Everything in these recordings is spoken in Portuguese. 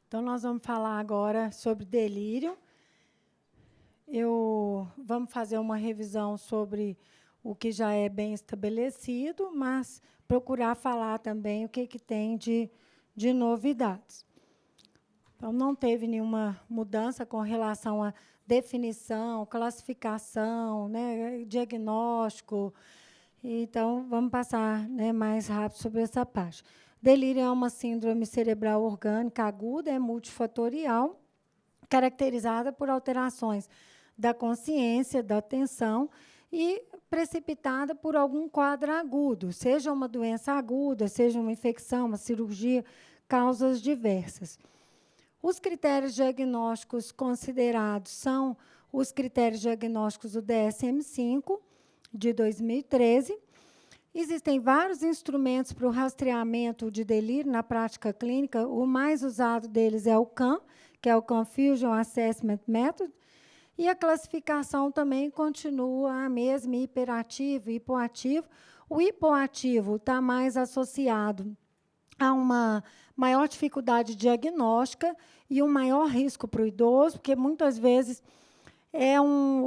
Então, nós vamos falar agora sobre delírio. Vamos fazer uma revisão sobre o que já é bem estabelecido, mas procurar falar também o que tem de novidades. Então, não teve nenhuma mudança com relação à definição, classificação, né, diagnóstico. Então, vamos passar, né, mais rápido sobre essa parte. Delírio é uma síndrome cerebral orgânica aguda, é multifatorial, caracterizada por alterações da consciência, da atenção e precipitada por algum quadro agudo, seja uma doença aguda, seja uma infecção, uma cirurgia, causas diversas. Os critérios diagnósticos considerados são os critérios diagnósticos do DSM-5, de 2013. Existem vários instrumentos para o rastreamento de delírio na prática clínica. O mais usado deles é o CAM, que é o Confusion Assessment Method, e a classificação também continua a mesma, hiperativo e hipoativo. O hipoativo está mais associado a uma maior dificuldade diagnóstica e um maior risco para o idoso, porque muitas vezes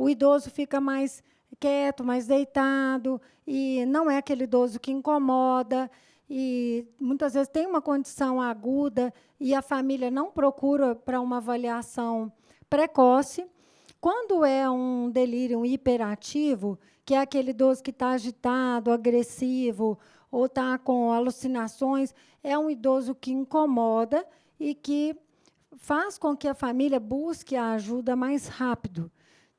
o idoso fica mais quieto, mais deitado, e não é aquele idoso que incomoda, e muitas vezes tem uma condição aguda e a família não procura para uma avaliação precoce. Quando é um delírio hiperativo, que é aquele idoso que está agitado, agressivo, ou está com alucinações, é um idoso que incomoda e que faz com que a família busque a ajuda mais rápido.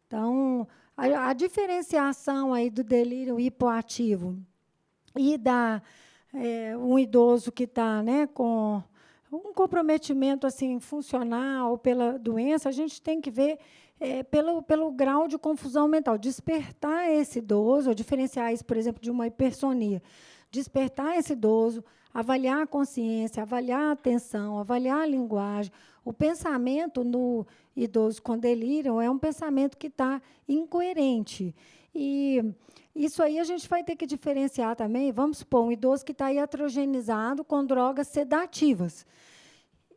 Então, a diferenciação aí do delírio hipoativo e um idoso que está, né, com um comprometimento assim, funcional pela doença, a gente tem que ver pelo grau de confusão mental. Despertar esse idoso, ou diferenciar isso, por exemplo, de uma hipersonia. Despertar esse idoso, avaliar a consciência, avaliar a atenção, avaliar a linguagem. O pensamento no idoso com delírio é um pensamento que está incoerente. E isso aí a gente vai ter que diferenciar também. Vamos supor, um idoso que está iatrogenizado com drogas sedativas.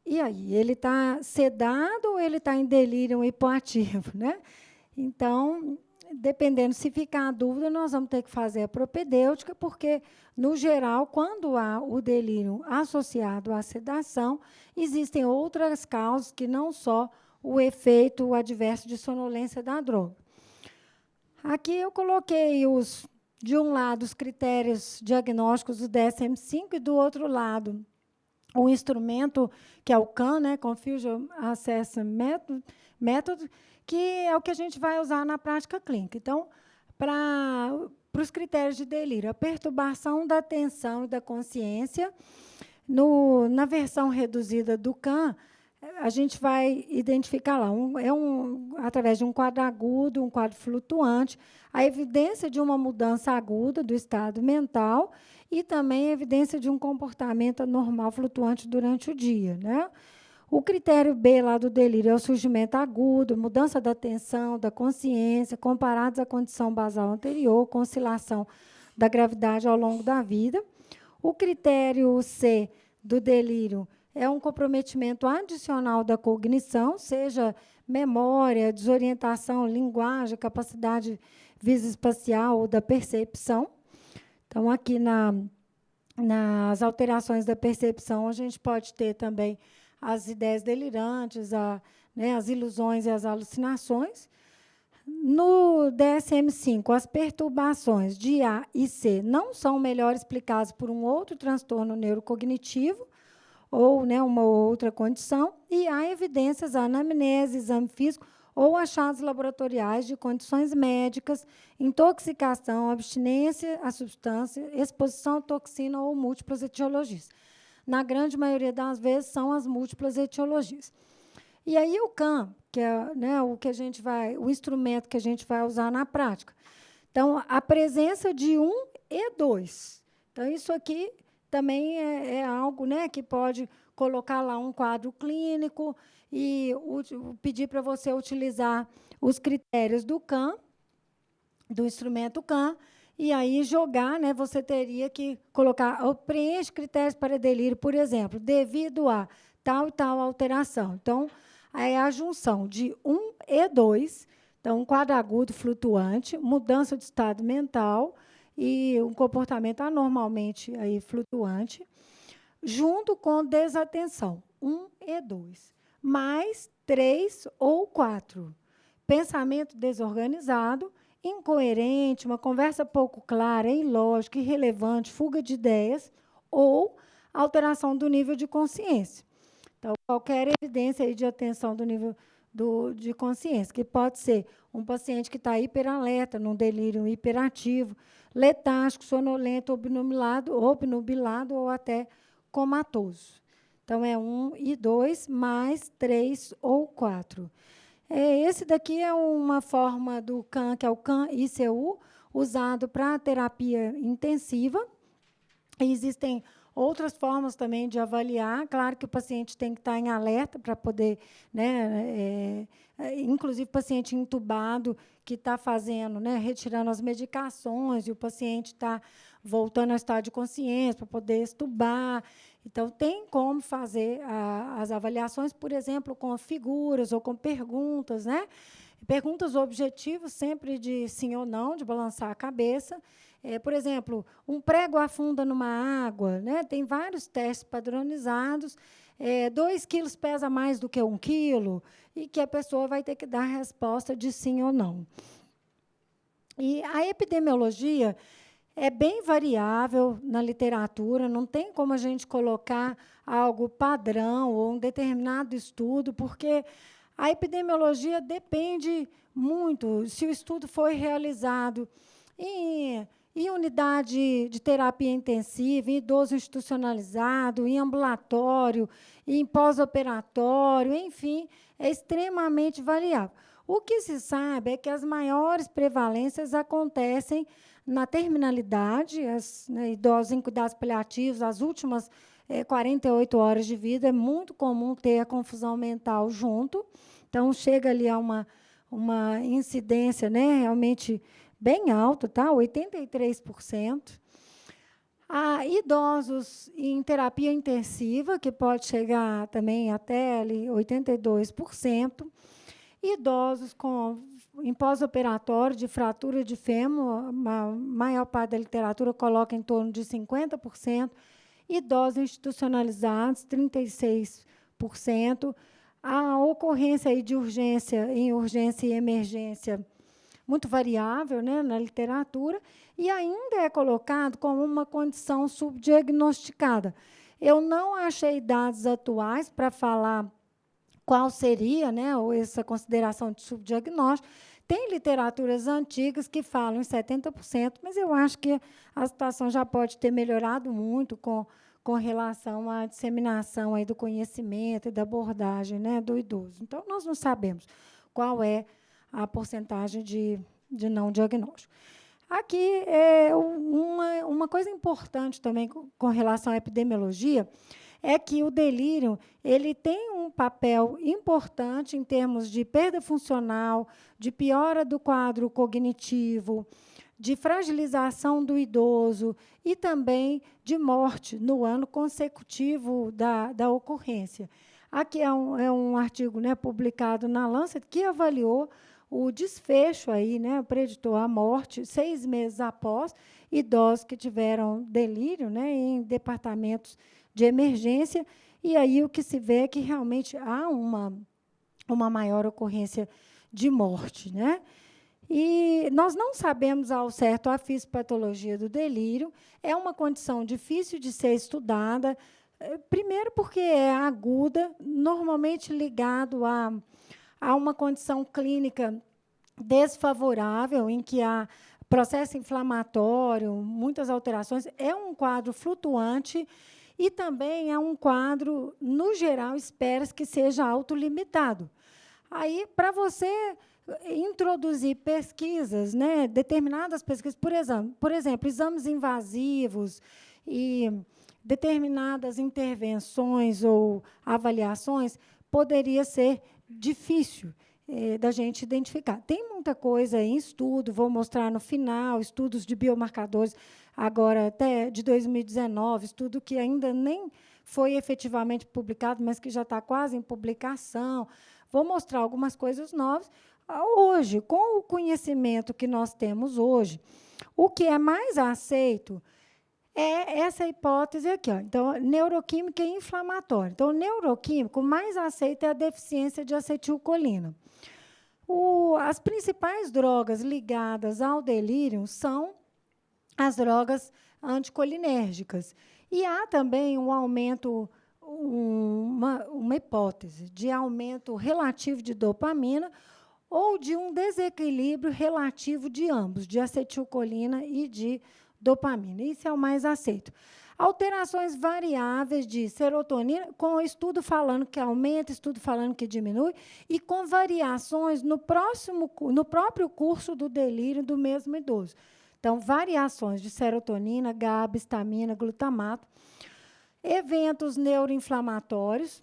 E aí, ele está sedado ou ele está em delírio hipoativo, né? Então, dependendo, se ficar a dúvida, nós vamos ter que fazer a propedêutica, porque, no geral, quando há o delírio associado à sedação, existem outras causas que não só o efeito adverso de sonolência da droga. Aqui eu coloquei, de um lado, os critérios diagnósticos do DSM-5 e, do outro lado, o instrumento, que é o CAN, né, Confusion Assessment Method, que é o que a gente vai usar na prática clínica. Então, para os critérios de delírio, a perturbação da atenção e da consciência, na versão reduzida do CAN, a gente vai identificar lá, através de um quadro agudo, um quadro flutuante, a evidência de uma mudança aguda do estado mental e também a evidência de um comportamento anormal flutuante durante o dia, né? O critério B lá do delírio é o surgimento agudo, mudança da atenção, da consciência, comparados à condição basal anterior, com oscilação da gravidade ao longo da vida. O critério C do delírio é um comprometimento adicional da cognição, seja memória, desorientação, linguagem, capacidade visoespacial ou da percepção. Então, aqui nas alterações da percepção, a gente pode ter também as ideias delirantes, as ilusões e as alucinações. No DSM-5, as perturbações de A e C não são melhor explicadas por um outro transtorno neurocognitivo, ou, né, uma outra condição, e há evidências, anamnese, exame físico ou achados laboratoriais de condições médicas, intoxicação, abstinência à substância, exposição à toxina ou múltiplas etiologias. Na grande maioria das vezes, são as múltiplas etiologias. E aí o CAM, que é, né, o instrumento que a gente vai usar na prática. Então, a presença de 1 e 2. Então, isso aqui também é algo, né, que pode colocar lá um quadro clínico e pedir para você utilizar os critérios do CAM, do instrumento CAM, e aí jogar, né, você teria que colocar, preenche critérios para delírio, por exemplo, devido a tal e tal alteração. Então, é a junção de 1 e 2, então, um quadro agudo flutuante, mudança de estado mental e um comportamento anormalmente aí flutuante, junto com desatenção, 1 e 2, mais 3 ou 4. Pensamento desorganizado, incoerente, uma conversa pouco clara, ilógica, irrelevante, fuga de ideias ou alteração do nível de consciência. Então, qualquer evidência aí de atenção do nível de consciência, que pode ser um paciente que está hiperalerta, num delírio hiperativo, letárgico, sonolento, obnubilado ou até comatoso. Então, é 1 e 2, mais 3 ou 4. Esse daqui é uma forma do CAN, que é o CAN-ICU, usado para terapia intensiva. E existem outras formas também de avaliar. Claro que o paciente tem que estar em alerta para poder, né, inclusive paciente entubado que está fazendo, né, retirando as medicações, e o paciente está voltando ao estado de consciência para poder extubar. Então, tem como fazer as avaliações, por exemplo, com figuras ou com perguntas, né? Perguntas objetivas, sempre de sim ou não, de balançar a cabeça. Por exemplo, um prego afunda numa água, né? Tem vários testes padronizados. 2 quilos pesa mais do que 1 quilo, e que a pessoa vai ter que dar a resposta de sim ou não. E a epidemiologia é bem variável na literatura, não tem como a gente colocar algo padrão ou um determinado estudo, porque a epidemiologia depende muito se o estudo foi realizado em unidade de terapia intensiva, em idoso institucionalizado, em ambulatório, em pós-operatório, enfim, é extremamente variável. O que se sabe é que as maiores prevalências acontecem na terminalidade, idosos em cuidados paliativos, as últimas 48 horas de vida, é muito comum ter a confusão mental junto. Então, chega ali a uma incidência, né, realmente bem alta, tá? 83%. Há idosos em terapia intensiva, que pode chegar também até ali 82%. Idosos em pós-operatório de fratura de fêmur, a maior parte da literatura coloca em torno de 50%. Idosos institucionalizados, 36%. A ocorrência aí de urgência e emergência, muito variável, né, na literatura, e ainda é colocado como uma condição subdiagnosticada. Eu não achei dados atuais para falar qual seria, né, ou essa consideração de subdiagnóstico. Tem literaturas antigas que falam em 70%, mas eu acho que a situação já pode ter melhorado muito com relação à disseminação aí do conhecimento e da abordagem, né, do idoso. Então, nós não sabemos qual é a porcentagem de não diagnóstico. Aqui, uma coisa importante também com relação à epidemiologia é que o delírio ele tem um papel importante em termos de perda funcional, de piora do quadro cognitivo, de fragilização do idoso e também de morte no ano consecutivo da ocorrência. Aqui é um artigo, né, publicado na Lancet, que avaliou o desfecho aí, né, preditou a morte 6 meses após idosos que tiveram delírio, né, em departamentos de emergência, e aí o que se vê é que realmente há uma maior ocorrência de morte, né? E nós não sabemos ao certo a fisiopatologia do delírio, é uma condição difícil de ser estudada, primeiro porque é aguda, normalmente ligado a uma condição clínica desfavorável, em que há processo inflamatório, muitas alterações, é um quadro flutuante e também é um quadro, no geral, espera-se que seja autolimitado. Aí, para você introduzir pesquisas, né, determinadas pesquisas, por exemplo, exames invasivos e determinadas intervenções ou avaliações, poderia ser difícil da gente identificar. Tem muita coisa em estudo, vou mostrar no final, estudos de biomarcadores, agora até de 2019, estudo que ainda nem foi efetivamente publicado, mas que já está quase em publicação. Vou mostrar algumas coisas novas. Hoje, com o conhecimento que nós temos hoje, o que é mais aceito é essa hipótese aqui. Ó. Então, neuroquímica e inflamatória. Então, o neuroquímico mais aceito é a deficiência de acetilcolina. As principais drogas ligadas ao delírio são as drogas anticolinérgicas. E há também um aumento, uma hipótese de aumento relativo de dopamina ou de um desequilíbrio relativo de ambos, de acetilcolina e de dopamina. Isso é o mais aceito. Alterações variáveis de serotonina, com estudo falando que aumenta, estudo falando que diminui, e com variações no próprio curso do delírio do mesmo idoso. Então, variações de serotonina, GABA, histamina, glutamato, eventos neuroinflamatórios,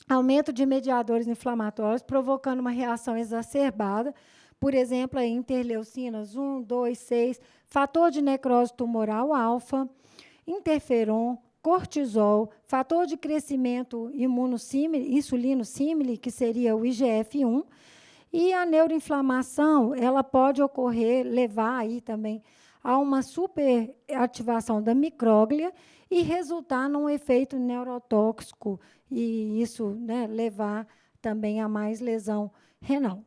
aumento de mediadores inflamatórios, provocando uma reação exacerbada, por exemplo, a interleucinas 1, 2, 6, fator de necrose tumoral alfa, interferon, cortisol, fator de crescimento insulino símile, que seria o IGF-1, e a neuroinflamação, ela pode levar aí também a uma superativação da micróglia e resultar num efeito neurotóxico, e isso, né, levar também a mais lesão renal.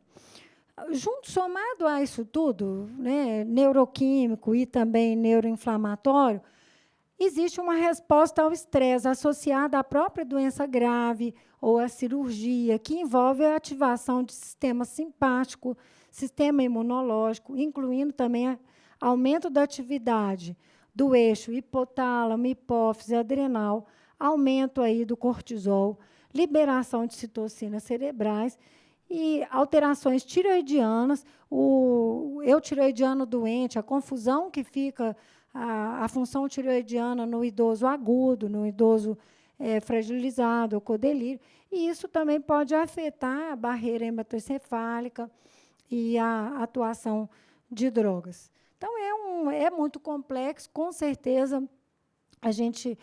Somado a isso tudo, né, neuroquímico e também neuroinflamatório, existe uma resposta ao estresse associada à própria doença grave ou à cirurgia, que envolve a ativação de sistema simpático, sistema imunológico, incluindo também aumento da atividade do eixo hipotálamo, hipófise, adrenal, aumento aí do cortisol, liberação de citocinas cerebrais e alterações tireoidianas, o eutireoidiano doente, a confusão que fica a função tireoidiana no idoso agudo, no idoso fragilizado, ou com delírio, e isso também pode afetar a barreira hematoencefálica e a atuação de drogas. Então, é muito complexo, com certeza a gente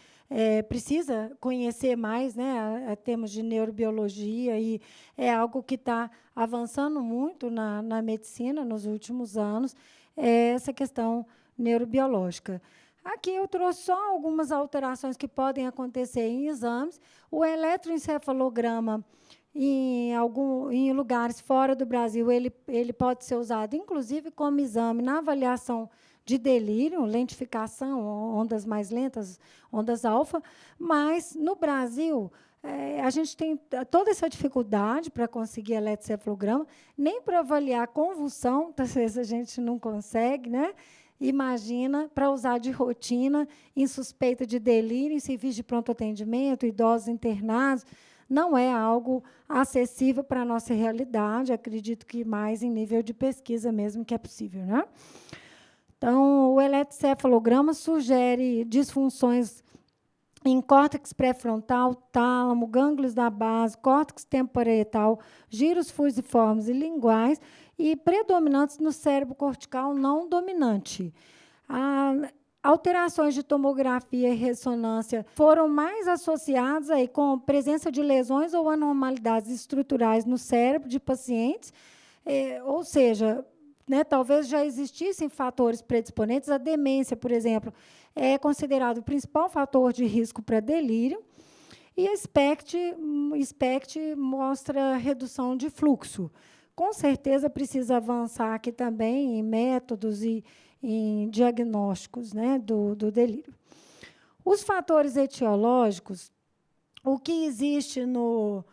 precisa conhecer mais, né, a termos de neurobiologia, e é algo que está avançando muito na medicina nos últimos anos, essa questão neurobiológica. Aqui eu trouxe só algumas alterações que podem acontecer em exames. O eletroencefalograma, em lugares fora do Brasil, ele pode ser usado, inclusive, como exame na avaliação de delírio, lentificação, ondas mais lentas, ondas alfa, mas, no Brasil, a gente tem toda essa dificuldade para conseguir eletroencefalograma, nem para avaliar convulsão, às vezes a gente não consegue, né? Imagina, para usar de rotina, em suspeita de delírio, em serviço de pronto atendimento, idosos internados, não é algo acessível para a nossa realidade, acredito que mais em nível de pesquisa mesmo que é possível, né? Então, o eletroencefalograma sugere disfunções em córtex pré-frontal, tálamo, gânglios da base, córtex temporal, giros fusiformes e linguais, e predominantes no cérebro cortical não dominante. Alterações de tomografia e ressonância foram mais associadas aí com presença de lesões ou anormalidades estruturais no cérebro de pacientes, ou seja, né, talvez já existissem fatores predisponentes. A demência, por exemplo, é considerado o principal fator de risco para delírio, e a SPECT mostra redução de fluxo. Com certeza, precisa avançar aqui também em métodos e em diagnósticos, né, do delírio. Os fatores etiológicos, o que existe no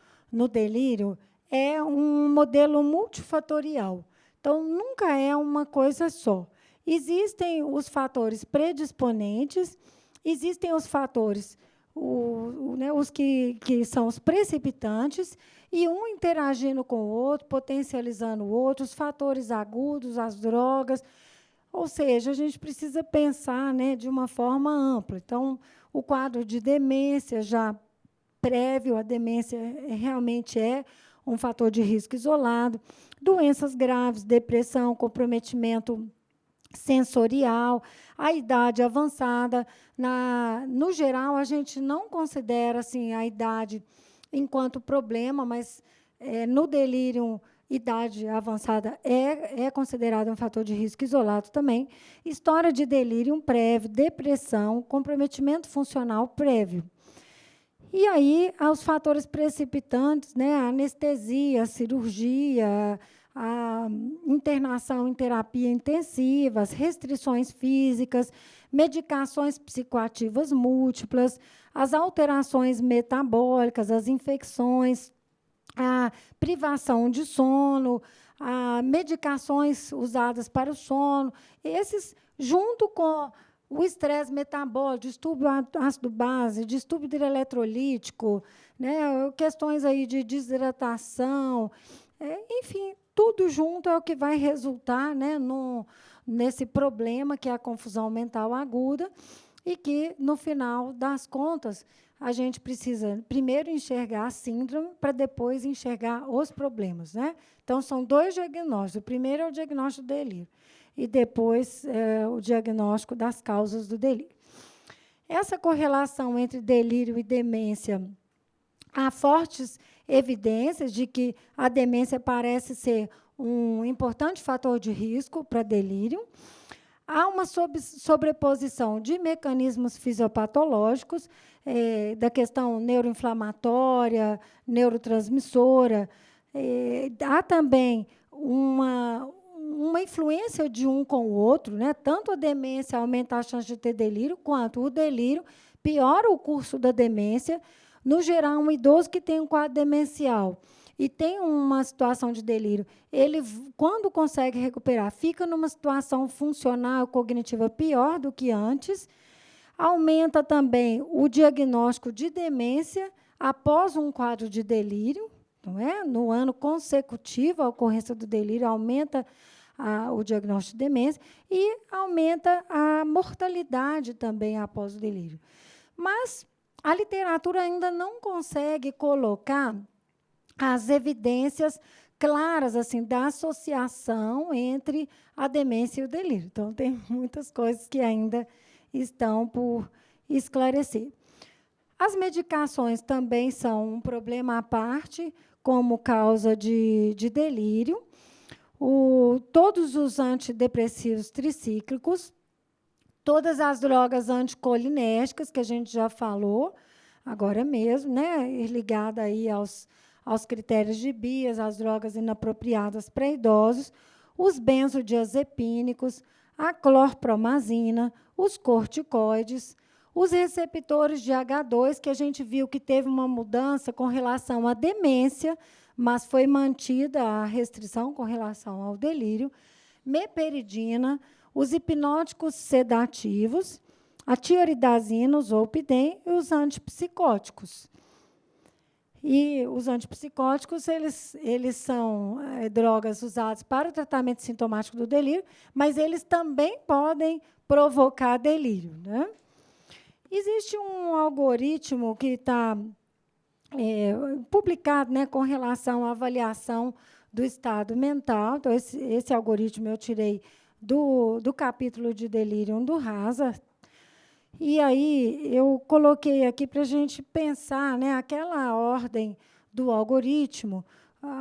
delírio é um modelo multifatorial. Então, nunca é uma coisa só. Existem os fatores predisponentes, existem os fatores, os que são os precipitantes, e um interagindo com o outro, potencializando o outro, os fatores agudos, as drogas. Ou seja, a gente precisa pensar, né, de uma forma ampla. Então, o quadro de demência já prévio, a demência realmente é um fator de risco isolado, doenças graves, depressão, comprometimento sensorial, a idade avançada. No geral, a gente não considera assim, a idade enquanto problema, mas no delírio, idade avançada é considerada um fator de risco isolado também. História de delírio prévio, depressão, comprometimento funcional prévio. E aí, os fatores precipitantes, né, a anestesia, a cirurgia, a internação em terapia intensiva, as restrições físicas, medicações psicoativas múltiplas, as alterações metabólicas, as infecções, a privação de sono, a medicações usadas para o sono, esses, junto com o estresse metabólico, distúrbio ácido base, distúrbio hidroeletrolítico, né, questões aí de desidratação, enfim, tudo junto é o que vai resultar, né, nesse problema que é a confusão mental aguda e que, no final das contas, a gente precisa primeiro enxergar a síndrome para depois enxergar os problemas, né? Então, são 2 diagnósticos. O primeiro é o diagnóstico do delírio e depois o diagnóstico das causas do delírio. Essa correlação entre delírio e demência, há fortes evidências de que a demência parece ser um importante fator de risco para delírio. Há uma sobreposição de mecanismos fisiopatológicos, da questão neuroinflamatória, neurotransmissora. Há também uma influência de um com o outro, né? Tanto a demência aumenta a chance de ter delírio, quanto o delírio piora o curso da demência. No geral, um idoso que tem um quadro demencial e tem uma situação de delírio, ele, quando consegue recuperar, fica numa situação funcional, cognitiva pior do que antes. Aumenta também o diagnóstico de demência após um quadro de delírio, não é? No ano consecutivo à ocorrência do delírio, aumenta o diagnóstico de demência e aumenta a mortalidade também após o delírio. Mas a literatura ainda não consegue colocar as evidências claras assim da associação entre a demência e o delírio. Então, tem muitas coisas que ainda estão por esclarecer. As medicações também são um problema à parte, como causa de delírio. Todos os antidepressivos tricíclicos, todas as drogas anticolinérgicas, que a gente já falou, agora mesmo, né, ligada aí aos critérios de Bias, as drogas inapropriadas para idosos, os benzodiazepínicos, a clorpromazina, os corticoides, os receptores de H2, que a gente viu que teve uma mudança com relação à demência, mas foi mantida a restrição com relação ao delírio, meperidina, os hipnóticos sedativos, a tioridazina, o zolpidem e os antipsicóticos. E os antipsicóticos, eles são drogas usadas para o tratamento sintomático do delírio, mas eles também podem provocar delírio, né? Existe um algoritmo que está publicado, né, com relação à avaliação do estado mental. Então, esse algoritmo eu tirei do capítulo de delírio do Rasa. E aí eu coloquei aqui para a gente pensar, né, aquela ordem do algoritmo,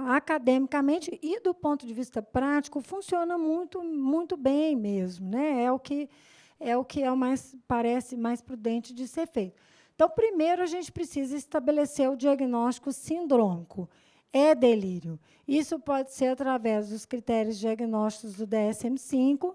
academicamente e do ponto de vista prático, funciona muito bem mesmo, né? É o que parece mais prudente de ser feito. Então, primeiro, a gente precisa estabelecer o diagnóstico sindrômico. É delírio. Isso pode ser através dos critérios diagnósticos do DSM-5.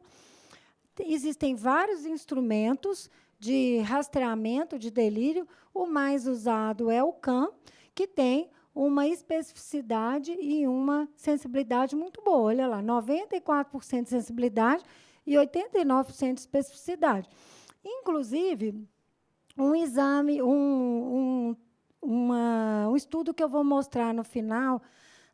Existem vários instrumentos de rastreamento de delírio. O mais usado é o CAM, que tem uma especificidade e uma sensibilidade muito boa. Olha lá, 94% de sensibilidade e 89% de especificidade. Inclusive, um exame, um estudo que eu vou mostrar no final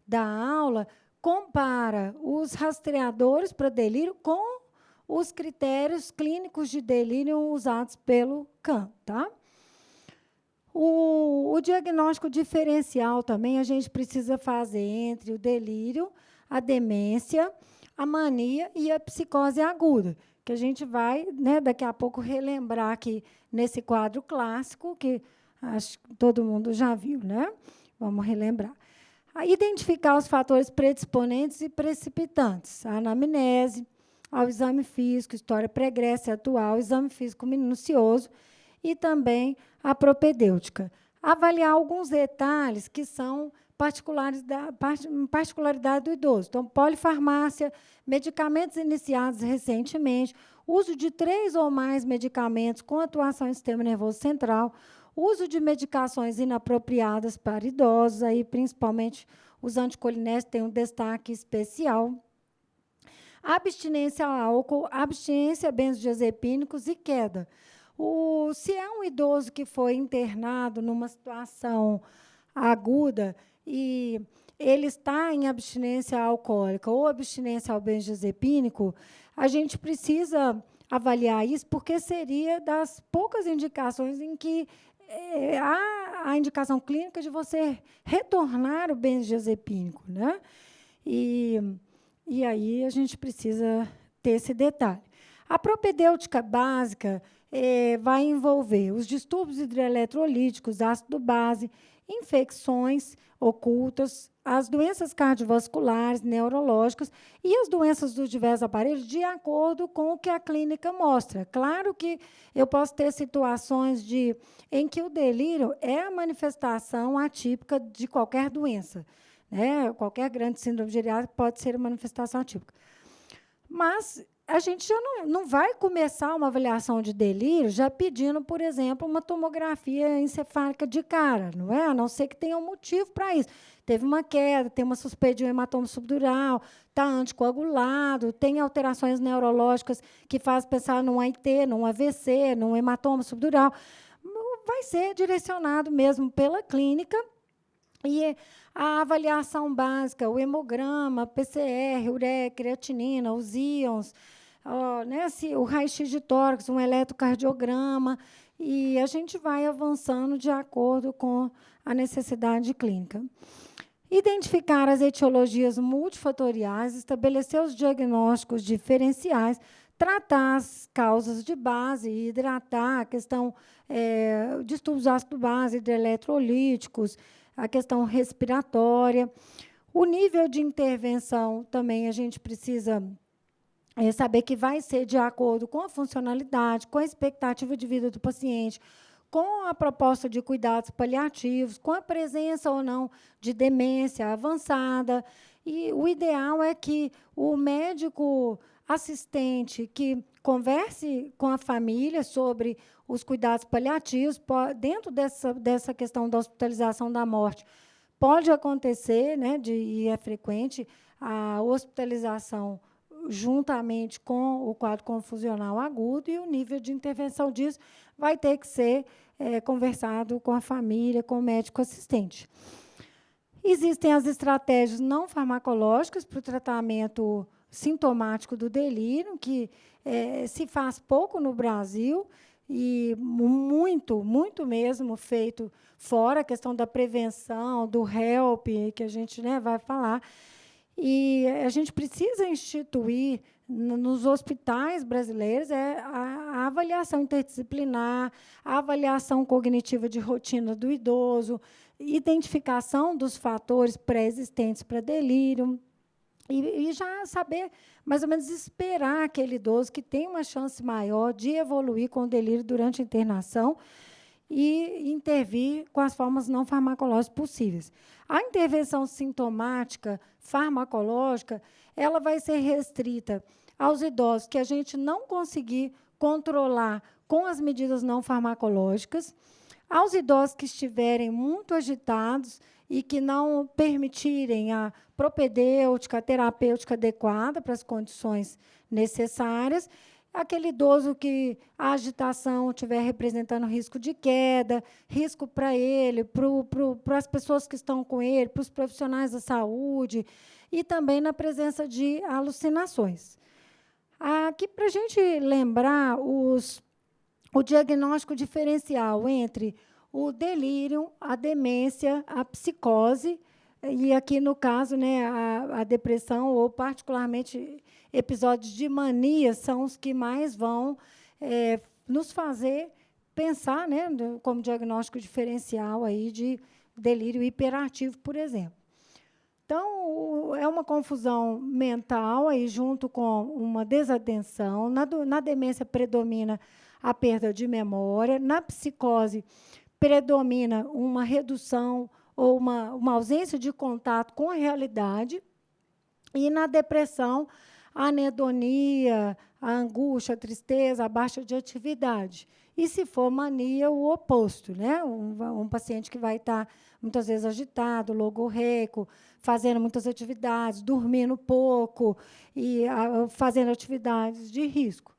da aula compara os rastreadores para delírio com os critérios clínicos de delírio usados pelo CAM. Tá? O diagnóstico diferencial também a gente precisa fazer entre o delírio, a demência, a mania e a psicose aguda, que a gente vai, né, daqui a pouco, relembrar aqui nesse quadro clássico, que acho que todo mundo já viu, né? Vamos relembrar. Identificar os fatores predisponentes e precipitantes, a anamnese, ao exame físico, história pregressa e atual, exame físico minucioso e também a propedêutica. Avaliar alguns detalhes que são particularidade do idoso. Então, polifarmácia, medicamentos iniciados recentemente, uso de 3 ou mais medicamentos com atuação em sistema nervoso central, uso de medicações inapropriadas para idosos, aí, principalmente os anticolinérgicos têm um destaque especial. Abstinência ao álcool, abstinência a benzodiazepínicos e queda. Se é um idoso que foi internado numa situação aguda e ele está em abstinência alcoólica ou abstinência ao benzodiazepínico, a gente precisa avaliar isso, porque seria das poucas indicações em que há a indicação clínica de você retornar o benzodiazepínico, né? E aí a gente precisa ter esse detalhe. A propedêutica básica vai envolver os distúrbios hidroeletrolíticos, ácido base, infecções ocultas, as doenças cardiovasculares, neurológicas e as doenças dos diversos aparelhos, de acordo com o que a clínica mostra. Claro que eu posso ter situações em que o delírio é a manifestação atípica de qualquer doença, né? Qualquer grande síndrome geriátrica pode ser uma manifestação atípica. Mas a gente já não vai começar uma avaliação de delírio já pedindo, por exemplo, uma tomografia encefálica de cara, não é? A não ser que tenha um motivo para isso. Teve uma queda, tem uma suspeita de um hematoma subdural, está anticoagulado, tem alterações neurológicas que fazem pensar num AIT, num AVC, num hematoma subdural. Vai ser direcionado mesmo pela clínica. E a avaliação básica, o hemograma, PCR, ureia, creatinina, os íons, né, o raio-x de tórax, um eletrocardiograma, e a gente vai avançando de acordo com a necessidade clínica. Identificar as etiologias multifatoriais, estabelecer os diagnósticos diferenciais, tratar as causas de base, hidratar a questão distúrbios ácido-base, hidroeletrolíticos, a questão respiratória. O nível de intervenção também a gente precisa saber que vai ser de acordo com a funcionalidade, com a expectativa de vida do paciente, com a proposta de cuidados paliativos, com a presença ou não de demência avançada. E o ideal é que o médico assistente que converse com a família sobre os cuidados paliativos, dentro dessa questão da hospitalização da morte, pode acontecer, né, e é frequente, a hospitalização juntamente com o quadro confusional agudo, e o nível de intervenção disso vai ter que ser conversado com a família, com o médico assistente. Existem as estratégias não farmacológicas para o tratamento sintomático do delírio, que se faz pouco no Brasil, e muito mesmo feito fora, a questão da prevenção, do HELP, que a gente, né, vai falar. E a gente precisa instituir nos hospitais brasileiros a avaliação interdisciplinar, a avaliação cognitiva de rotina do idoso, identificação dos fatores pré-existentes para delírio, e já saber, mais ou menos, esperar aquele idoso que tem uma chance maior de evoluir com o delírio durante a internação e intervir com as formas não farmacológicas possíveis. A intervenção sintomática farmacológica, ela vai ser restrita aos idosos que a gente não conseguir controlar com as medidas não farmacológicas, aos idosos que estiverem muito agitados e que não permitirem a propedêutica, a terapêutica adequada para as condições necessárias, aquele idoso que a agitação estiver representando risco de queda, risco para ele, para as pessoas que estão com ele, para os profissionais da saúde, e também na presença de alucinações. Aqui, para a gente lembrar o diagnóstico diferencial entre o delírio, a demência, a psicose, E aqui, no caso, né, a depressão, ou particularmente episódios de mania, são os que mais vão nos fazer pensar, né, como diagnóstico diferencial aí de delírio hiperativo, por exemplo. Então, é uma confusão mental aí, junto com uma desatenção. Na demência predomina a perda de memória. Na psicose, predomina uma redução ou uma ausência de contato com a realidade. E na depressão, a anedonia, a angústia, a tristeza, a baixa de atividade. E, se for mania, o oposto, né? Um paciente que vai estar, muitas vezes, agitado, logorreico, fazendo muitas atividades, dormindo pouco e fazendo atividades de risco.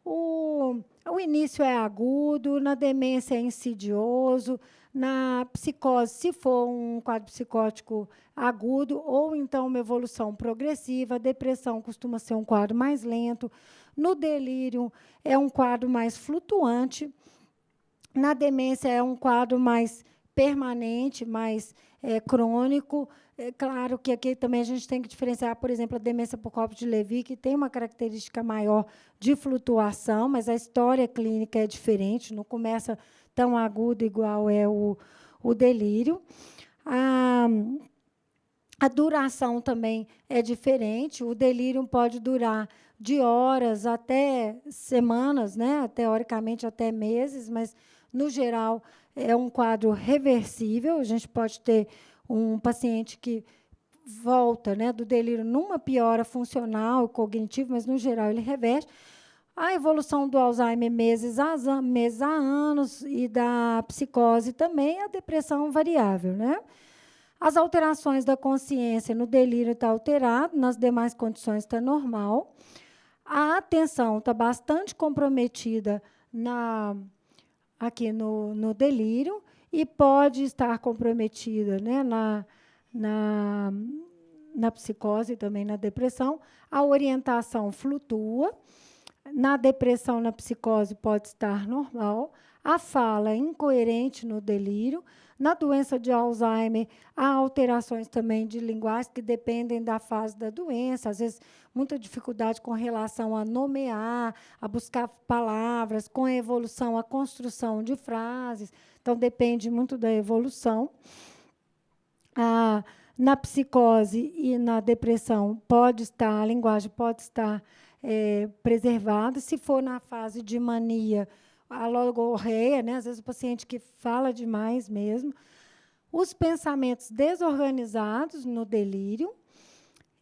O início é agudo, na demência é insidioso, na psicose, se for um quadro psicótico agudo, ou então uma evolução progressiva. A depressão costuma ser um quadro mais lento. No delírio, é um quadro mais flutuante. Na demência, é um quadro mais permanente, mais crônico. É claro que aqui também a gente tem que diferenciar, por exemplo, a demência por copo de Levy, que tem uma característica maior de flutuação, mas a história clínica é diferente, não começa tão agudo igual é o delírio. A duração também é diferente. O delírio pode durar de horas até semanas, né? Teoricamente até meses, mas, no geral, é um quadro reversível. A gente pode ter um paciente que volta, né, do delírio numa piora funcional e cognitiva, mas, no geral, ele reverte. A evolução do Alzheimer meses a anos, e da psicose também, a depressão variável, né? As alterações da consciência no delírio está alterado, nas demais condições está normal. A atenção está bastante comprometida aqui no delírio, e pode estar comprometida, né, na psicose e também na depressão. A orientação flutua. Na depressão, na psicose, pode estar normal. A fala é incoerente no delírio. Na doença de Alzheimer, há alterações também de linguagem que dependem da fase da doença. Às vezes, muita dificuldade com relação a nomear, a buscar palavras, com a evolução, a construção de frases. Então, depende muito da evolução. Na psicose e na depressão, a linguagem pode estar preservada. Se for na fase de mania, a logorreia, né? Às vezes o paciente que fala demais mesmo. Os pensamentos desorganizados no delírio,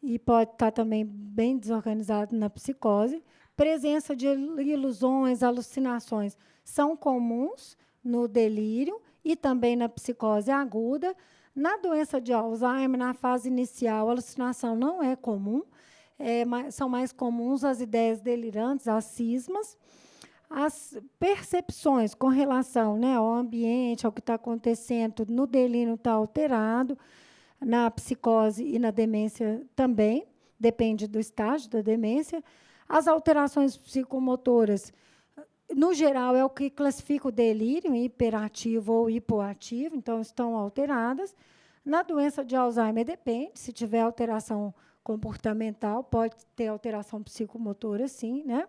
e pode estar também bem desorganizado na psicose. Presença de ilusões, alucinações são comuns no delírio e também na psicose aguda. Na doença de Alzheimer, na fase inicial, a alucinação não é comum. São mais comuns as ideias delirantes, as cismas. As percepções com relação, né, ao ambiente, ao que está acontecendo, no delírio está alterado. Na psicose e na demência também, depende do estágio da demência. As alterações psicomotoras, no geral, é o que classifica o delírio em hiperativo ou hipoativo, então estão alteradas. Na doença de Alzheimer, depende. Se tiver alteração comportamental, pode ter alteração psicomotora, sim, né?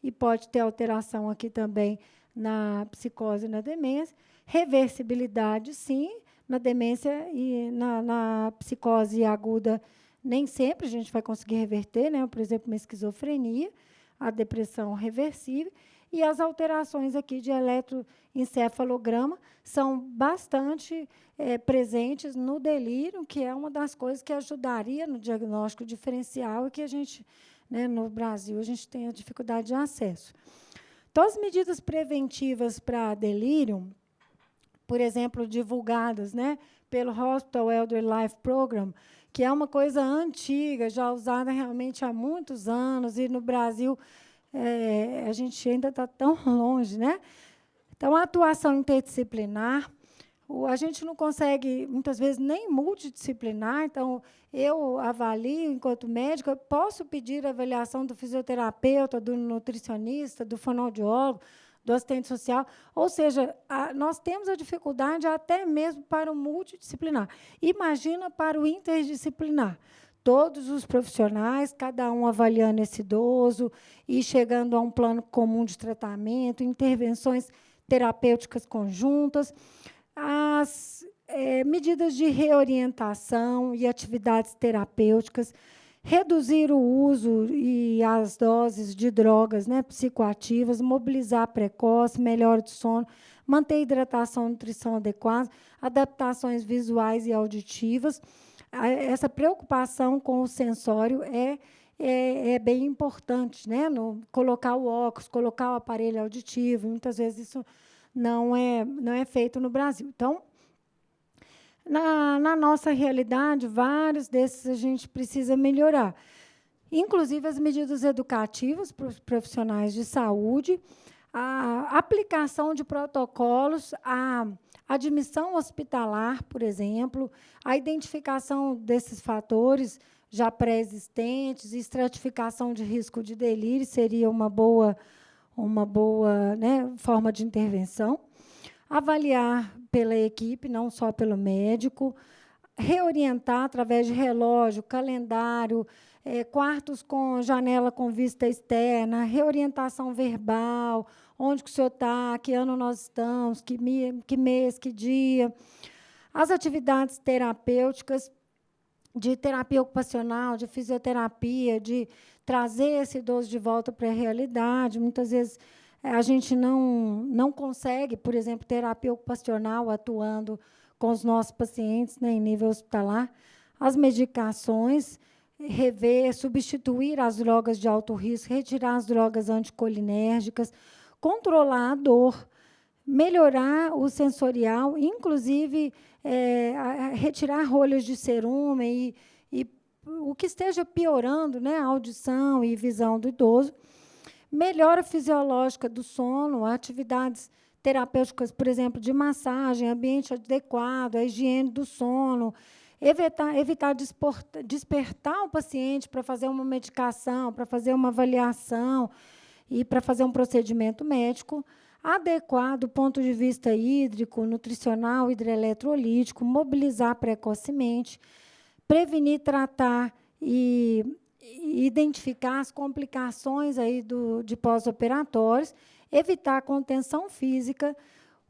E pode ter alteração aqui também na psicose e na demência. Reversibilidade, sim. Na demência e na psicose aguda, nem sempre a gente vai conseguir reverter, né? Por exemplo, uma esquizofrenia, a depressão reversível. E as alterações aqui de eletroencefalograma são bastante presentes no delírio, que é uma das coisas que ajudaria no diagnóstico diferencial e que a gente, né, no Brasil, a gente tem a dificuldade de acesso. Então, as medidas preventivas para delírio, por exemplo, divulgadas, né, pelo Hospital Elder Life Program, que é uma coisa antiga, já usada realmente há muitos anos, e no Brasil a gente ainda está tão longe, né? Então, a atuação interdisciplinar, a gente não consegue, muitas vezes, nem multidisciplinar. Então, eu avalio, enquanto médica, posso pedir a avaliação do fisioterapeuta, do nutricionista, do fonoaudiólogo, do assistente social. Ou seja, nós temos a dificuldade até mesmo para o multidisciplinar. Imagina para o interdisciplinar. Todos os profissionais, cada um avaliando esse idoso e chegando a um plano comum de tratamento, intervenções terapêuticas conjuntas, as medidas de reorientação e atividades terapêuticas, reduzir o uso e as doses de drogas, né, psicoativas, mobilizar precoce, melhora do sono, manter hidratação e nutrição adequada, adaptações visuais e auditivas. Essa preocupação com o sensório é bem importante, né? Colocar o óculos, colocar o aparelho auditivo, muitas vezes isso não é feito no Brasil. Então, na nossa realidade, vários desses a gente precisa melhorar. Inclusive, as medidas educativas para os profissionais de saúde, a aplicação de protocolos, a admissão hospitalar, por exemplo, a identificação desses fatores já pré-existentes, estratificação de risco de delírio seria uma boa, né, forma de intervenção. Avaliar pela equipe, não só pelo médico, reorientar através de relógio, calendário, quartos com janela com vista externa, reorientação verbal, onde que o senhor está, que ano nós estamos, que mês, que dia. As atividades terapêuticas, de terapia ocupacional, de fisioterapia, de trazer esse idoso de volta para a realidade. Muitas vezes a gente não consegue, por exemplo, terapia ocupacional atuando com os nossos pacientes, né, em nível hospitalar. As medicações, rever, substituir as drogas de alto risco, retirar as drogas anticolinérgicas, controlar a dor, melhorar o sensorial, inclusive retirar rolhas de cerume e o que esteja piorando, né, a audição e visão do idoso. Melhora fisiológica do sono, atividades terapêuticas, por exemplo, de massagem, ambiente adequado, a higiene do sono, evitar despertar o paciente para fazer uma medicação, para fazer uma avaliação e para fazer um procedimento médico, adequar do ponto de vista hídrico, nutricional, hidroeletrolítico, mobilizar precocemente, prevenir, tratar e identificar as complicações aí de pós-operatórios, evitar a contenção física,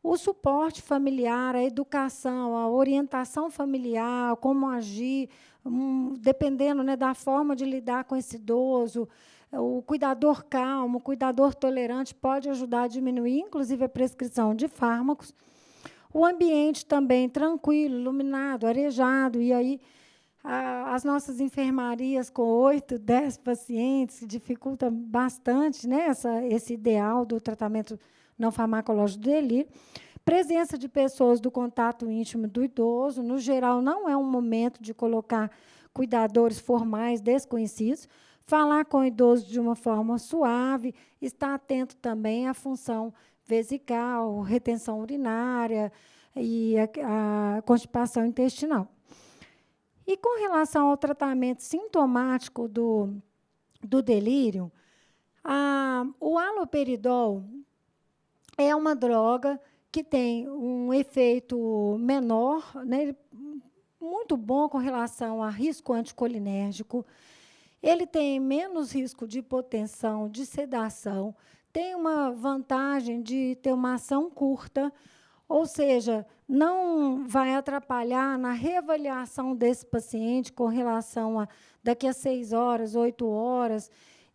o suporte familiar, a educação, a orientação familiar, como agir, dependendo, né, da forma de lidar com esse idoso. O cuidador calmo, o cuidador tolerante pode ajudar a diminuir, inclusive, a prescrição de fármacos. O ambiente também tranquilo, iluminado, arejado, e aí as nossas enfermarias com 8, 10 pacientes dificulta bastante, né, esse ideal do tratamento não farmacológico do delírio. Presença de pessoas do contato íntimo do idoso, no geral, não é um momento de colocar cuidadores formais desconhecidos. Falar com o idoso de uma forma suave, estar atento também à função vesical, retenção urinária e a constipação intestinal. E com relação ao tratamento sintomático do delírio, o haloperidol é uma droga que tem um efeito menor, né, muito bom com relação a risco anticolinérgico. Ele tem menos risco de hipotensão, de sedação, tem uma vantagem de ter uma ação curta, ou seja, não vai atrapalhar na reavaliação desse paciente com relação a daqui a 6 horas, 8 horas,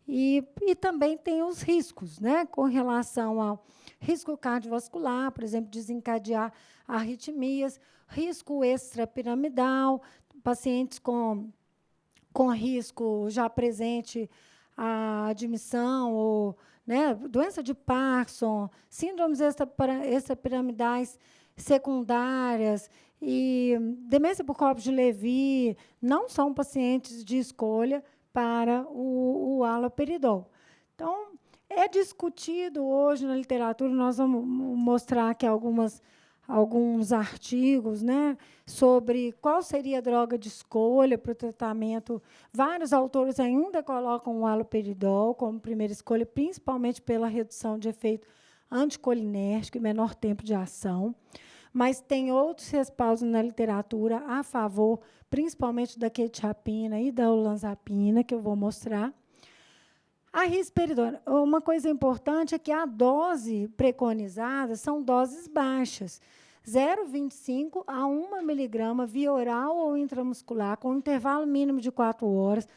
e também tem os riscos, né, com relação ao risco cardiovascular, por exemplo, desencadear arritmias, risco extrapiramidal, pacientes com risco já presente a admissão, ou, né, doença de Parkinson, síndromes extrapiramidais secundárias e demência por Corbus de Levy, não são pacientes de escolha para o haloperidol. Então, é discutido hoje na literatura, nós vamos mostrar aqui alguns artigos, né, sobre qual seria a droga de escolha para o tratamento. Vários autores ainda colocam o haloperidol como primeira escolha, principalmente pela redução de efeito anticolinérgico e menor tempo de ação, mas tem outros respaldos na literatura a favor, principalmente da quetiapina e da olanzapina, que eu vou mostrar. A risperidona, uma coisa importante é que a dose preconizada são doses baixas, 0,25 a 1 miligrama via oral ou intramuscular, com intervalo mínimo de 4 horas.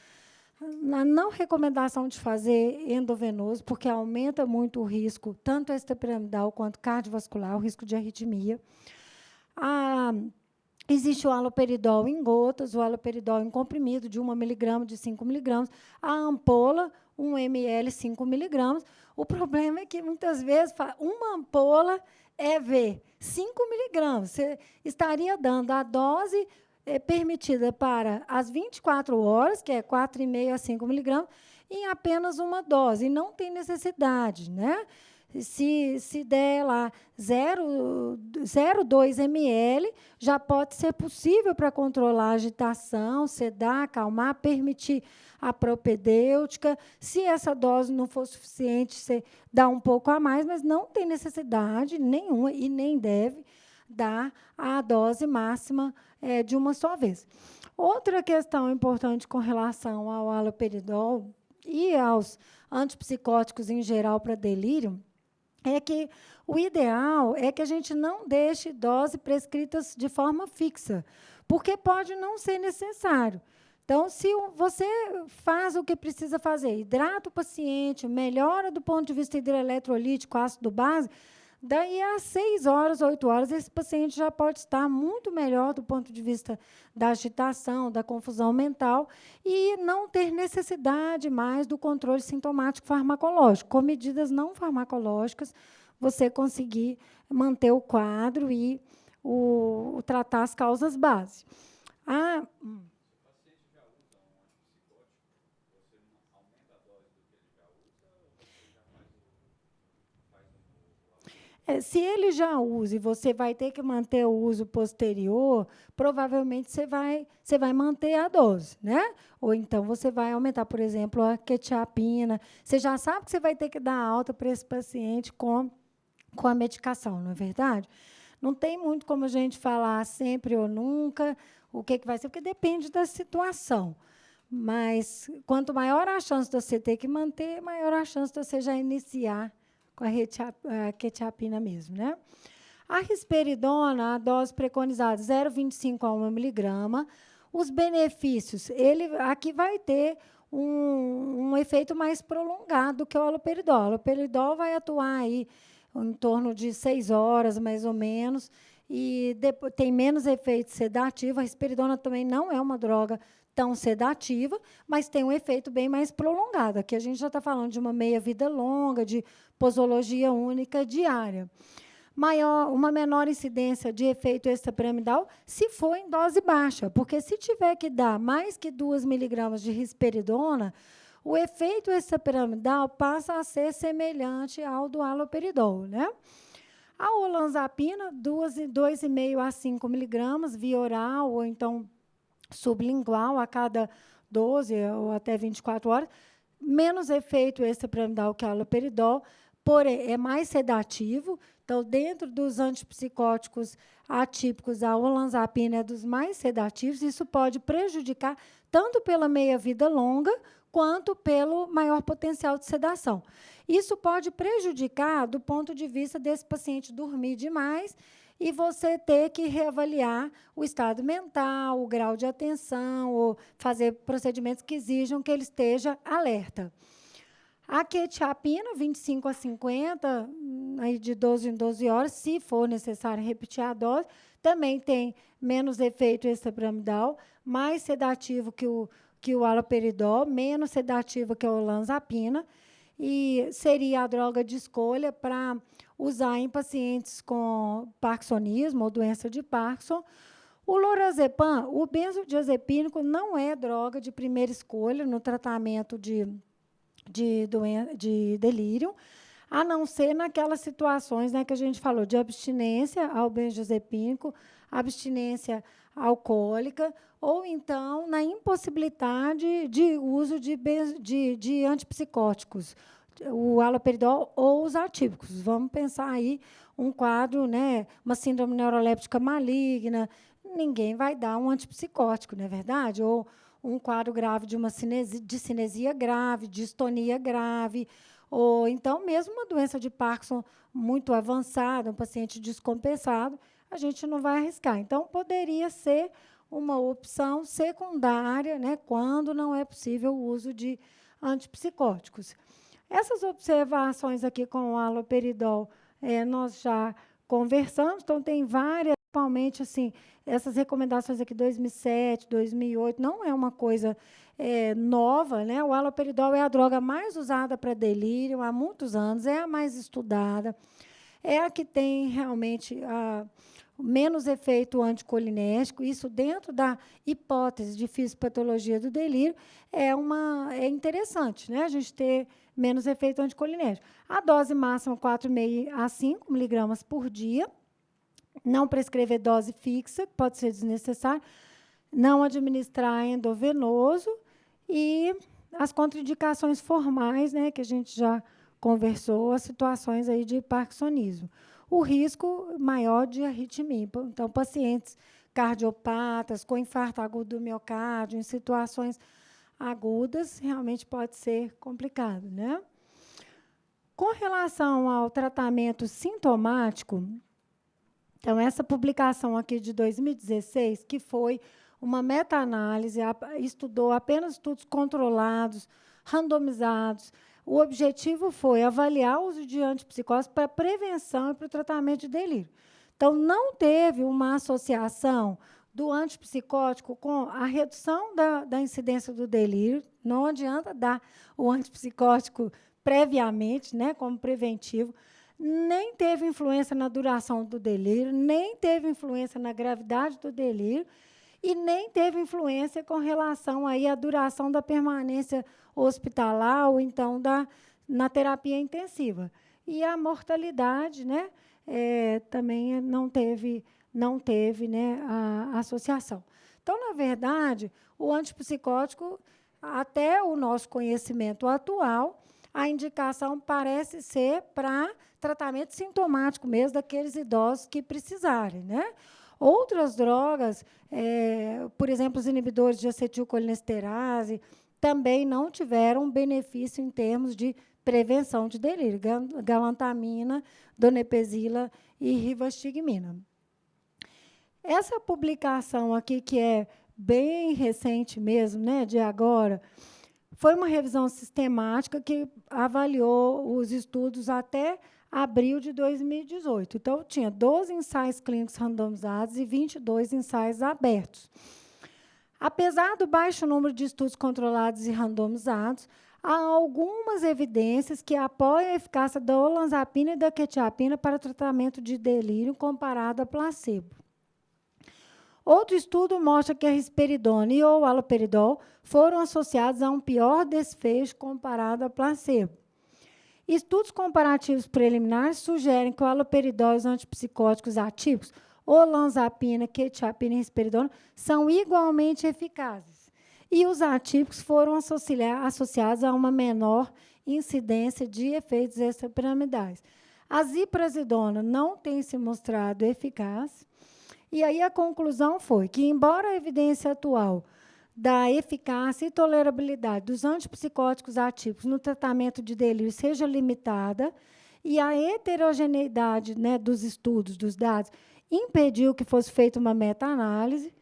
A não recomendação de fazer endovenoso, porque aumenta muito o risco, tanto extrapiramidal quanto cardiovascular, o risco de arritmia. Existe o haloperidol em gotas, o haloperidol em comprimido, de 1 miligrama, de 5 miligramas. A ampola, 1 ml, 5 miligramas. O problema é que, muitas vezes, uma ampola EV, 5 miligramas. Você estaria dando a dose permitida para as 24 horas, que é 4,5 a 5 miligramas, em apenas uma dose. E não tem necessidade, né? Se der lá 0,2 ml, já pode ser possível para controlar a agitação, sedar, acalmar, permitir a propedêutica. Se essa dose não for suficiente, você dá um pouco a mais, mas não tem necessidade nenhuma e nem deve dar a dose máxima de uma só vez. Outra questão importante com relação ao haloperidol e aos antipsicóticos em geral para delírio é que o ideal é que a gente não deixe doses prescritas de forma fixa, porque pode não ser necessário. Então, se você faz o que precisa fazer, hidrata o paciente, melhora do ponto de vista hidroeletrolítico, ácido base, daí a 6 horas, 8 horas, esse paciente já pode estar muito melhor do ponto de vista da agitação, da confusão mental, e não ter necessidade mais do controle sintomático farmacológico. Com medidas não farmacológicas, você conseguir manter o quadro e tratar as causas base. Se ele já usa e você vai ter que manter o uso posterior, provavelmente você vai manter a dose, né? Ou então você vai aumentar, por exemplo, a quetiapina. Você já sabe que você vai ter que dar alta para esse paciente com a medicação, não é verdade? Não tem muito como a gente falar sempre ou nunca o que vai ser, porque depende da situação. Mas, quanto maior a chance de você ter que manter, maior a chance de você já iniciar com a quetiapina mesmo, né? A risperidona, a dose preconizada, 0,25 a 1 miligrama. Os benefícios, aqui vai ter um efeito mais prolongado que o haloperidol. O haloperidol vai atuar aí em torno de 6 horas, mais ou menos, e tem menos efeito sedativo. A risperidona também não é uma droga tão sedativa, mas tem um efeito bem mais prolongado. Aqui a gente já está falando de uma meia-vida longa, de posologia única diária. Uma menor incidência de efeito extrapiramidal se for em dose baixa, porque se tiver que dar mais que 2 miligramas de risperidona, o efeito extrapiramidal passa a ser semelhante ao do haloperidol, né? A olanzapina, 2,5 a 5 miligramas via oral ou então sublingual a cada 12 ou até 24 horas, menos efeito extrapiramidal que a haloperidol, porém é mais sedativo. Então, dentro dos antipsicóticos atípicos, a olanzapina é dos mais sedativos. Isso pode prejudicar tanto pela meia-vida longa quanto pelo maior potencial de sedação. Isso pode prejudicar do ponto de vista desse paciente dormir demais e você ter que reavaliar o estado mental, o grau de atenção, ou fazer procedimentos que exijam que ele esteja alerta. A quetiapina, 25 a 50, aí de 12 em 12 horas, se for necessário repetir a dose, também tem menos efeito extrapiramidal, mais sedativo que o haloperidol, menos sedativo que a olanzapina, e seria a droga de escolha para usar em pacientes com parkinsonismo ou doença de Parkinson. O lorazepam, o benzodiazepínico, não é droga de primeira escolha no tratamento de delírio, a não ser naquelas situações, né, que a gente falou, de abstinência ao benzodiazepínico, abstinência alcoólica, ou então na impossibilidade de uso de antipsicóticos, o haloperidol ou os atípicos. Vamos pensar aí um quadro, né, uma síndrome neuroléptica maligna, ninguém vai dar um antipsicótico, não é verdade? Ou um quadro grave de uma cinesia grave, distonia grave, ou então mesmo uma doença de Parkinson muito avançada, um paciente descompensado, a gente não vai arriscar. Então, poderia ser uma opção secundária, né, quando não é possível o uso de antipsicóticos. Essas observações aqui com o haloperidol, nós já conversamos, então tem várias, principalmente assim, essas recomendações aqui 2007, 2008, não é uma coisa nova, né? O haloperidol é a droga mais usada para delírio há muitos anos, é a mais estudada, é a que tem realmente menos efeito anticolinéstico. Isso dentro da hipótese de fisiopatologia do delírio é interessante, né? A gente ter menos efeito anticolinéstico. A dose máxima 4,5 a 5 miligramas por dia. Não prescrever dose fixa, que pode ser desnecessário. Não administrar endovenoso. E as contraindicações formais, né, que a gente já conversou, as situações aí de parkinsonismo. O risco maior de arritmia. Então, pacientes cardiopatas, com infarto agudo do miocárdio, em situações agudas, realmente pode ser complicado, né? Com relação ao tratamento sintomático, então, essa publicação aqui de 2016, que foi uma meta-análise, estudou apenas estudos controlados, randomizados. O objetivo foi avaliar o uso de antipsicóticos para prevenção e para o tratamento de delírio. Então, não teve uma associação do antipsicótico com a redução da incidência do delírio. Não adianta dar o antipsicótico previamente, né, como preventivo. Nem teve influência na duração do delírio, nem teve influência na gravidade do delírio, e nem teve influência com relação aí à duração da permanência hospitalar ou então na terapia intensiva. E a mortalidade, né, também não teve, né, a associação. Então, na verdade, o antipsicótico, até o nosso conhecimento atual, a indicação parece ser para tratamento sintomático mesmo daqueles idosos que precisarem, né? Outras drogas, por exemplo, os inibidores de acetilcolinesterase, também não tiveram benefício em termos de prevenção de delírio, galantamina, donepezila e rivastigmina. Essa publicação aqui, que é bem recente mesmo, né, de agora, foi uma revisão sistemática que avaliou os estudos até abril de 2018. Então, tinha 12 ensaios clínicos randomizados e 22 ensaios abertos. Apesar do baixo número de estudos controlados e randomizados, há algumas evidências que apoiam a eficácia da olanzapina e da quetiapina para o tratamento de delírio comparado a placebo. Outro estudo mostra que a risperidona e ou haloperidol foram associados a um pior desfecho comparado a placebo. Estudos comparativos preliminares sugerem que o haloperidol e os antipsicóticos atípicos, olanzapina, quetiapina e risperidona, são igualmente eficazes. E os atípicos foram associados a uma menor incidência de efeitos extrapiramidais. A ziprasidona não tem se mostrado eficaz. E aí a conclusão foi que, embora a evidência atual da eficácia e tolerabilidade dos antipsicóticos atípicos no tratamento de delírio seja limitada, e a heterogeneidade, né, dos estudos, dos dados, impediu que fosse feita uma meta-análise,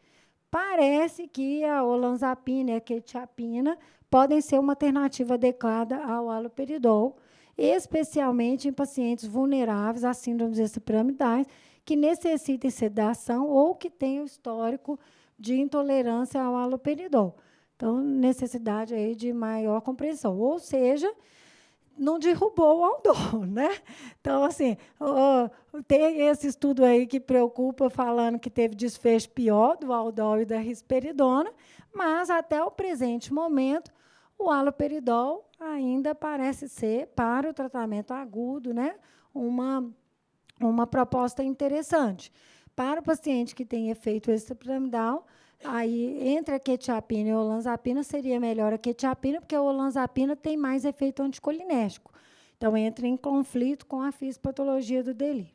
parece que a olanzapina e a quetiapina podem ser uma alternativa adequada ao haloperidol, especialmente em pacientes vulneráveis a síndromes extrapiramidais, que necessitem sedação ou que tenham histórico de intolerância ao haloperidol. Então, necessidade aí de maior compreensão. Ou seja, não derrubou o aldol, né? Então, assim, tem esse estudo aí que preocupa, falando que teve desfecho pior do aldol e da risperidona, mas, até o presente momento, o haloperidol ainda parece ser, para o tratamento agudo, né, uma proposta interessante. Para o paciente que tem efeito extrapiramidal, aí, entre a quetiapina e a olanzapina, seria melhor a quetiapina, porque a olanzapina tem mais efeito anticolinéstico. Então, entra em conflito com a fisiopatologia do delírio.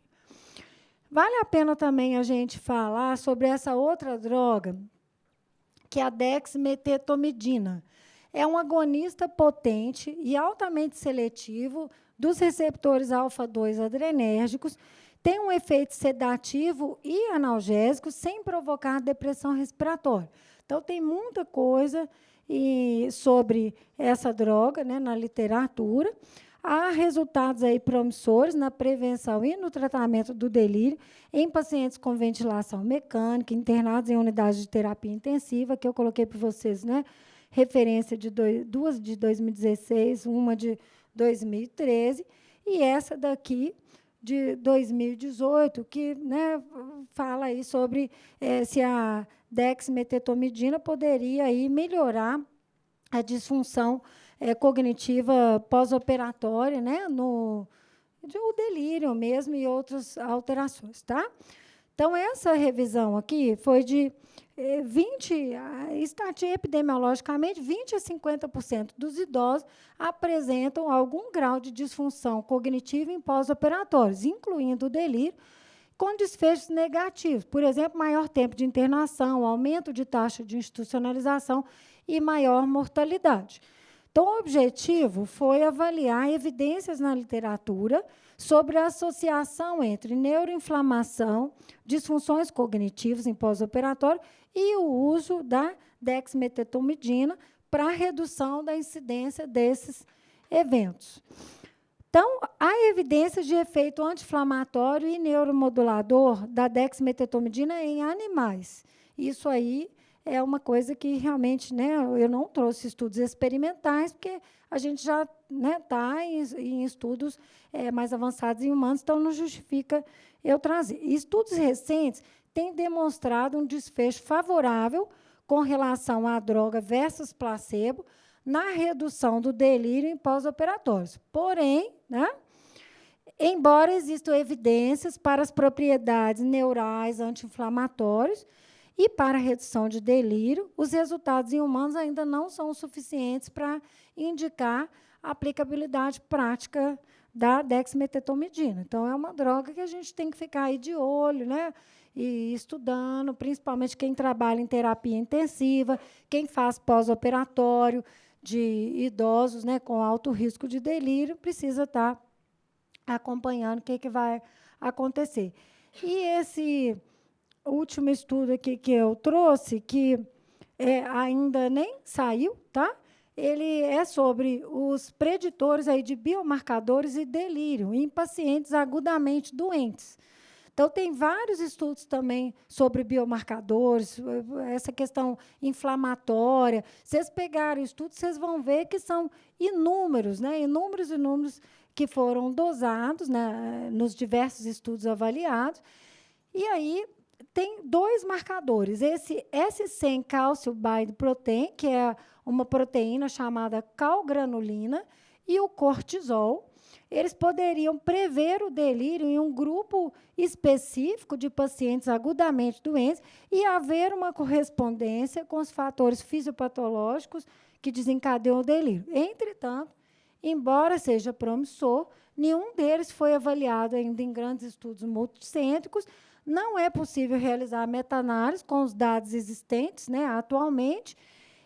Vale a pena também a gente falar sobre essa outra droga, que é a dexmedetomidina. É um agonista potente e altamente seletivo dos receptores alfa-2 adrenérgicos, tem um efeito sedativo e analgésico sem provocar depressão respiratória. Então, tem muita coisa sobre essa droga, né, na literatura. Há resultados aí promissores na prevenção e no tratamento do delírio em pacientes com ventilação mecânica, internados em unidades de terapia intensiva, que eu coloquei para vocês, né, referência de duas de 2016, uma de 2013, e essa daqui de 2018, que, né, fala aí sobre se a dexmedetomidina poderia aí melhorar a disfunção cognitiva pós-operatória, né, o delírio mesmo e outras alterações, tá? Então, essa revisão aqui foi de 20, epidemiologicamente, 20% a 50% dos idosos apresentam algum grau de disfunção cognitiva em pós-operatórios, incluindo o delírio, com desfechos negativos. Por exemplo, maior tempo de internação, aumento de taxa de institucionalização e maior mortalidade. Então, o objetivo foi avaliar evidências na literatura sobre a associação entre neuroinflamação, disfunções cognitivas em pós-operatório e o uso da dexmedetomidina para a redução da incidência desses eventos. Então, há evidências de efeito anti-inflamatório e neuromodulador da dexmedetomidina em animais. Isso aí é uma coisa que realmente, né, eu não trouxe estudos experimentais, porque a gente já está em estudos mais avançados em humanos, então não justifica eu trazer. Estudos recentes têm demonstrado um desfecho favorável com relação à droga versus placebo na redução do delírio em pós-operatórios. Porém, né, embora existam evidências para as propriedades neurais anti-inflamatórias, e para a redução de delírio, os resultados em humanos ainda não são suficientes para indicar a aplicabilidade prática da dexmedetomidina. Então, é uma droga que a gente tem que ficar aí de olho, né, e estudando, principalmente quem trabalha em terapia intensiva, quem faz pós-operatório de idosos, né, com alto risco de delírio, precisa estar acompanhando o que vai acontecer. E esse o último estudo aqui que eu trouxe, que ainda nem saiu, tá? Ele é sobre os preditores aí de biomarcadores e delírio em pacientes agudamente doentes. Então, tem vários estudos também sobre biomarcadores, essa questão inflamatória. Se vocês pegarem estudos, vocês vão ver que são inúmeros, né? Inúmeros que foram dosados, né, nos diversos estudos avaliados. E aí, tem dois marcadores, esse S100 cálcio bind protein, que é uma proteína chamada calgranulina, e o cortisol. Eles poderiam prever o delírio em um grupo específico de pacientes agudamente doentes e haver uma correspondência com os fatores fisiopatológicos que desencadeiam o delírio. Entretanto, embora seja promissor, nenhum deles foi avaliado ainda em grandes estudos multicêntricos. Não é possível realizar meta-análise com os dados existentes, né, atualmente,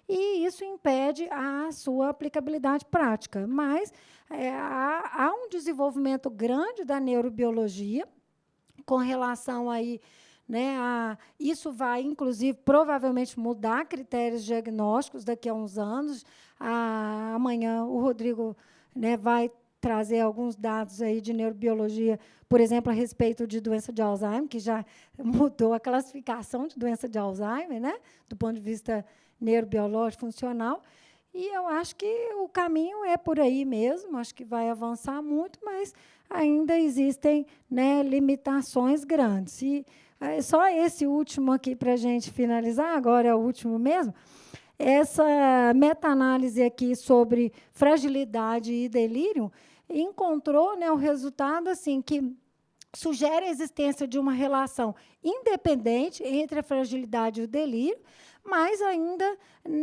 e isso impede a sua aplicabilidade prática. Mas há um desenvolvimento grande da neurobiologia com relação aí, né, isso vai, inclusive, provavelmente mudar critérios diagnósticos daqui a uns anos. Amanhã o Rodrigo, né, vai trazer alguns dados aí de neurobiologia, por exemplo, a respeito de doença de Alzheimer, que já mudou a classificação de doença de Alzheimer, né, do ponto de vista neurobiológico funcional. E eu acho que o caminho é por aí mesmo, acho que vai avançar muito, mas ainda existem, né, limitações grandes. E só esse último aqui para a gente finalizar, agora é o último mesmo. Essa meta-análise aqui sobre fragilidade e delírio encontrou, né, o resultado assim, que sugere a existência de uma relação independente entre a fragilidade e o delírio, mas ainda,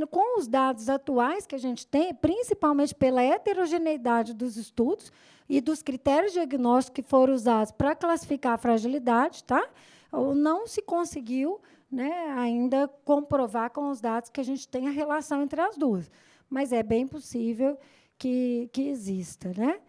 com os dados atuais que a gente tem, principalmente pela heterogeneidade dos estudos e dos critérios diagnósticos que foram usados para classificar a fragilidade, tá? Não se conseguiu, né, ainda comprovar com os dados que a gente tem a relação entre as duas, mas é bem possível que exista, né?